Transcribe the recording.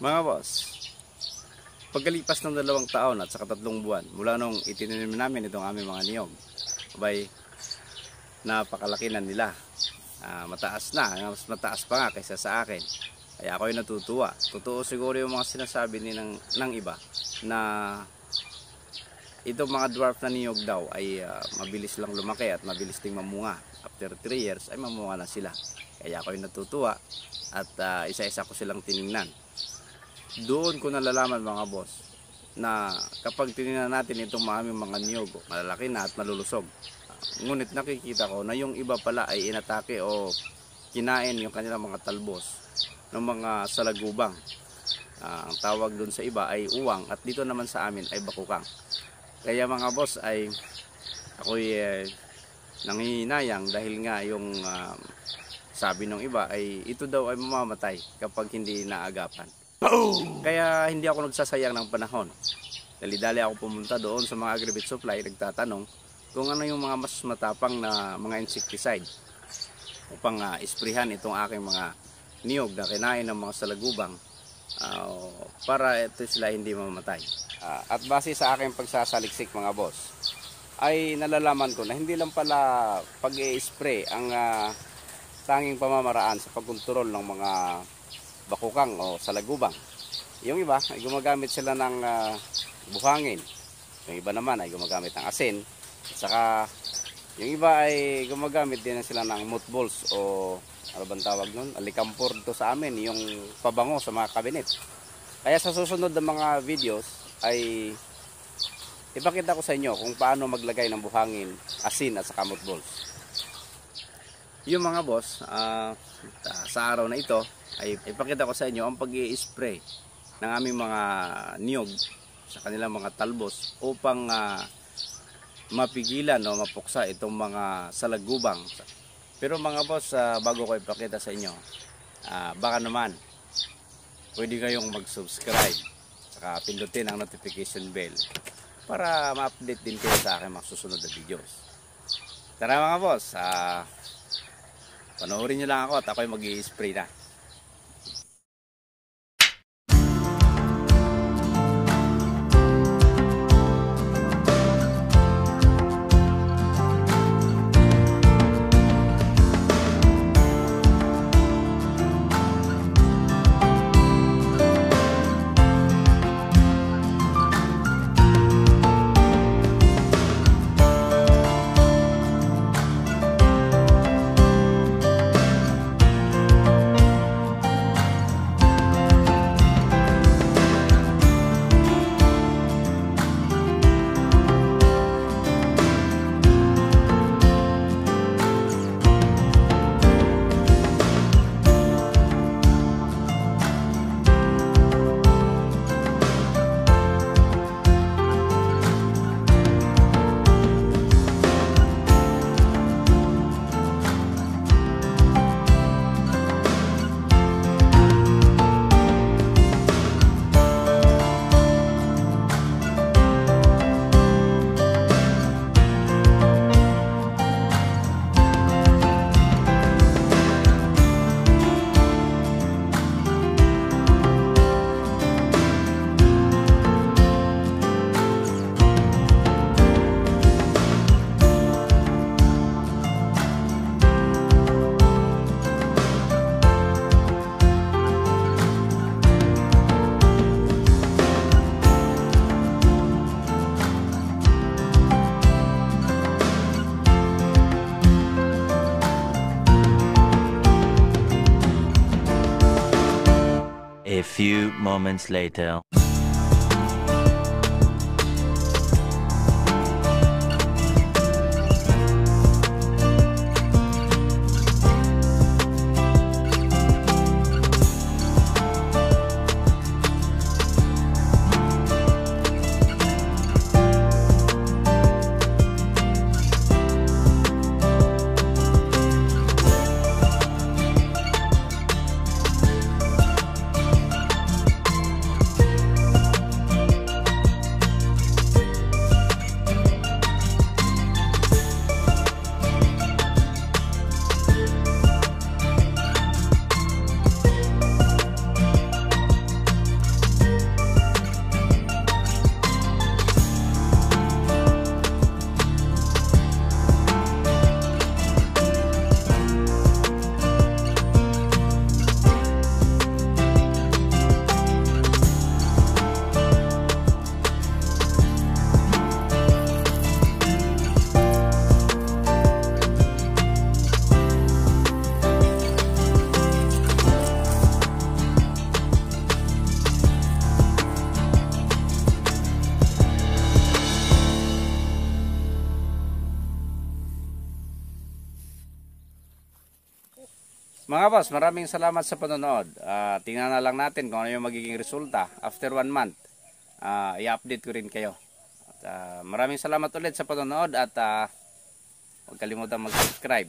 Mga boss, pagkalipas ng 2 taon at saka 3 buwan mula nung itinanim namin itong aming mga niyog, abay, napakalaki na nila. Mataas na, mas mataas pa nga kaysa sa akin. Kaya ako'y natutuwa. Totoo siguro yung mga sinasabi ng iba na itong mga dwarf na niyog daw ay mabilis lang lumaki at mabilis ding mamunga. After 3 years ay mamunga na sila. Kaya ako'y natutuwa at isa-isa ko silang tiningnan. Doon ko nalalaman mga boss na kapag tinignan natin itong mga niyog, malalaki na at malulusog. Ngunit nakikita ko na yung iba pala ay inatake o kinain yung kanilang mga talbos ng mga salagubang. Ang tawag doon sa iba ay uwang at dito naman sa amin ay bakukang. Kaya mga boss ay ako'y nangihinayang dahil nga yung sabi ng iba ay ito daw ay mamamatay kapag hindi naagapan. Kaya hindi ako nagsasayang ng panahon. Dali-dali ako pumunta doon sa mga Agribit Supply, nagtatanong kung ano yung mga mas matapang na mga insecticide upang isprihan itong aking mga niyog na kinain ng mga salagubang para ito sila hindi mamamatay. At base sa aking pagsasaliksik mga boss, ay nalalaman ko na hindi lang pala pag-i-spray ang tanging pamamaraan sa pagkontrol ng mga bakukang o salagubang. Yung iba ay gumagamit sila ng buhangin. Yung iba naman ay gumagamit ng asin. At saka yung iba ay gumagamit din sila ng mothballs o ano bang tawag nun? Alikampor to sa amin, yung pabango sa mga kabinet. Kaya sa susunod ng mga videos ay ipakita ko sa inyo kung paano maglagay ng buhangin, asin at saka mothballs. Yung mga boss, sa araw na ito ay ipakita ko sa inyo ang pag-i-spray ng aming mga niyog sa kanilang mga talbos upang mapigilan o mapuksa itong mga salagubang. Pero mga boss, bago ko ipakita sa inyo, baka naman pwede kayong mag-subscribe saka pindutin ang notification bell para ma-update din kayo sa aking mga susunod na videos. Tara mga boss, panoorin nyo lang ako at ako'y mag-i-spray na. A few moments later. Mga boss, maraming salamat sa panonood. Tingnan na lang natin kung ano yung magiging resulta after 1 month. I-update ko rin kayo. At, maraming salamat ulit sa panonood at huwag kalimutan mag-subscribe.